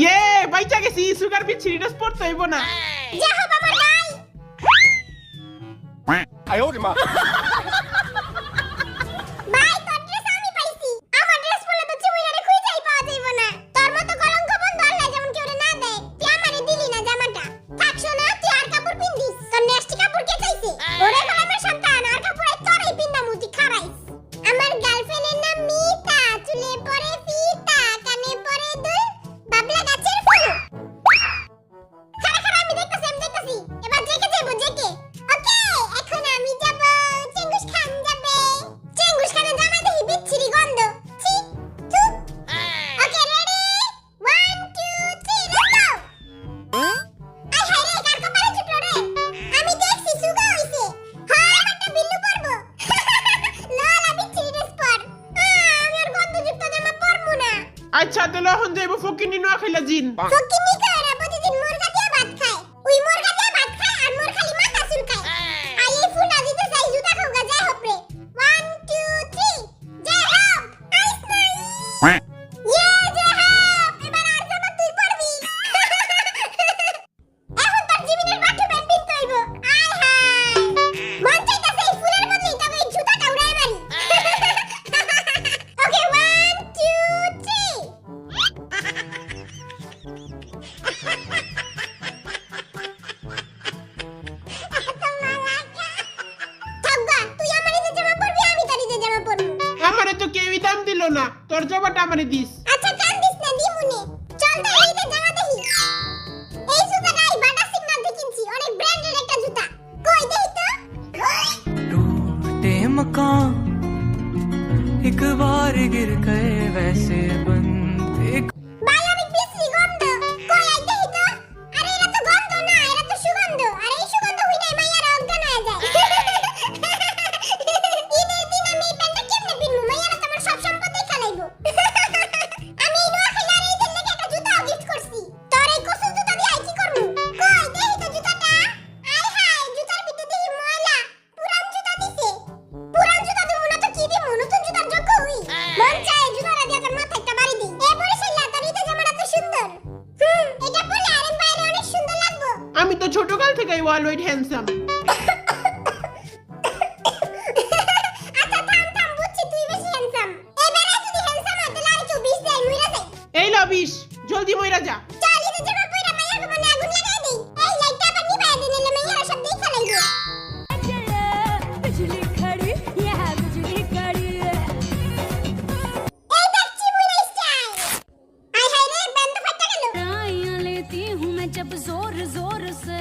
ইয়ে বাইচা গেছি, সুগার বিচ্ছিরিটা পড়তে হইব না। যা হোক আমার ভাই। আয় ওরে মা। ভাই তোর ড্রেস আমি পাইছি। আমার ড্রেস পরলে তো চুমিরারে খুঁজেই পাওয়া যাইব না। তোর মতো কলঙ্ক বন্ধ আল্লাহ যেমন কেউ না দেয়। তুই আমারে দিলি না জামাটা। থাক শোনা, তুই আর কাপড় পিন্দিস। তোর নেক্সট কাপড় কে চাইছে? ওরে গোলামের সন্তান, আর কাপড় আই তোরই পিন্দামু, তুই খারাইস। আমার গার্লফ্রেন্ডের নাম মিতা, চুলে পরে ফিতা, কানে পরে দুল, বাবলা গাছের ফুল। খারা খারা আমি দেখতাছি। এবার জেকে যাবো জেকে। ওকে, এখন আমি যাব চেঙ্গুস খান যাবে। চেঙ্গুস খানে জামা দেখি বিচ্ছিরি গন্ধ। ছি থু। Okay ready 1 2 3 let's go. আই হাই রে, কার কপালে জুটলো রে? আমি দেখছি সুগা হইছে। হ্যাঁ একটা বিল্লু পরবো। লালা বিচ্ছিরি ড্রেস পর। আমি আর গন্ধযুক্ত জামা পরবো না। আচ্ছা তাহলে এখন যাইব ফকিনি নোয়া খাইলা জিন। ফকিনি কইরা প্রতিদিন মুরগা দিয়ে ভাত খায়। ওই মুরগা দিয়ে ভাত খায় আর মোর খালি মাথা চুলকায়। আই এই ফুটা দিতে চাই, জুতা খাওগা যায় হোক রে। 1 2 3 জয় হোক। আইস নাই ইয়ে জয় হোক। এবার আর জামা তুই পরবি। এখন তার জীবনের বাটু ব্যান্ড পিনতে হইব। আয় হায়, মন চাইতাছে এই ফুলের বদলে তবে এই জুতাটা উড়ায় মারি। ওকে 1 2 3 থাকবা, তুই আমার ঈদের জামা পরবি, আমি তোর ঈদের জামা পরবো। আমারে তো কেউই দাম দিল না, তোর জামাটা আমারে দিস। আচ্ছা কান্দিস না, দিমুনে। চল তাহলে ঈদের জামা দেখি। এই জুতাটাই বাটা সিগন্যাল থেকে কিনছি, অনেক ব্র্যান্ডেড একটা জুতা। কই দেখি তো। टूटे मकान एक बार गिर गए वैसे बनते ভাই অনেক বিশ্রী গন্ধ। কই আই দেখি তো। আরে এটা তো গন্ধ না, এটা তো সুগন্ধ। আর এই সুগন্ধ হইনাই মাইয়ারা অজ্ঞান হয়ে যায়। ঈদের দিন আমি এই প্যান্টটা কেমনে পিনবো? মাইয়ারা তো আমার সব সম্পত্তি খালাইবো। আমি এই নোয়া খেলার ঈদের লেগে একটা জুতাও গিফট করছি। তোর এই কসুর জুতা দিয়ে আই কি করবো? কই দেখি তো জুতাটা। আয় হায়, জুতার ভিতরে দেখি ময়লা। পুরান জুতা দিছে। পুরান জুতা দেবো না তো কি দিবো? নতুন জুতার যোগ্য হই। মন চায় জুতাটা দিয়ে তোর মাথায় একটা বাড়ি দিই। এ বরিশাল্লা, তোর ঈদের জামাটা তো সুন্দর। এটা পরলে আরেক বাইরে অনেক সুন্দর লাগবো। আমি তো ছোটকাল থেকেই অলওয়েজ হ্যান্ডসাম। আচ্ছা থাম বুঝছি, তুই বেশি হ্যান্ডসাম। এবারে যদি হ্যান্ডসাম হয় তাহলে আর 24 দেয় মুইরা যাই। এই ল 20, জলদি মইরা যা। চল ঈদের জামা পইরা মাইয়ার মনে আগুন লাগাই দেই। এই লাইটটা আবার নিভাই দিন, এলে মাইয়ারা সব দেখা লাইবো। बिजली खड़ी यह बिजली खड़ी এই দেখছি মুইরা স্টাইল। আয় হায় রে, ব্যান্ড ফাটা গেল। राइयां लेती हूँ मैं जब जोर जोर से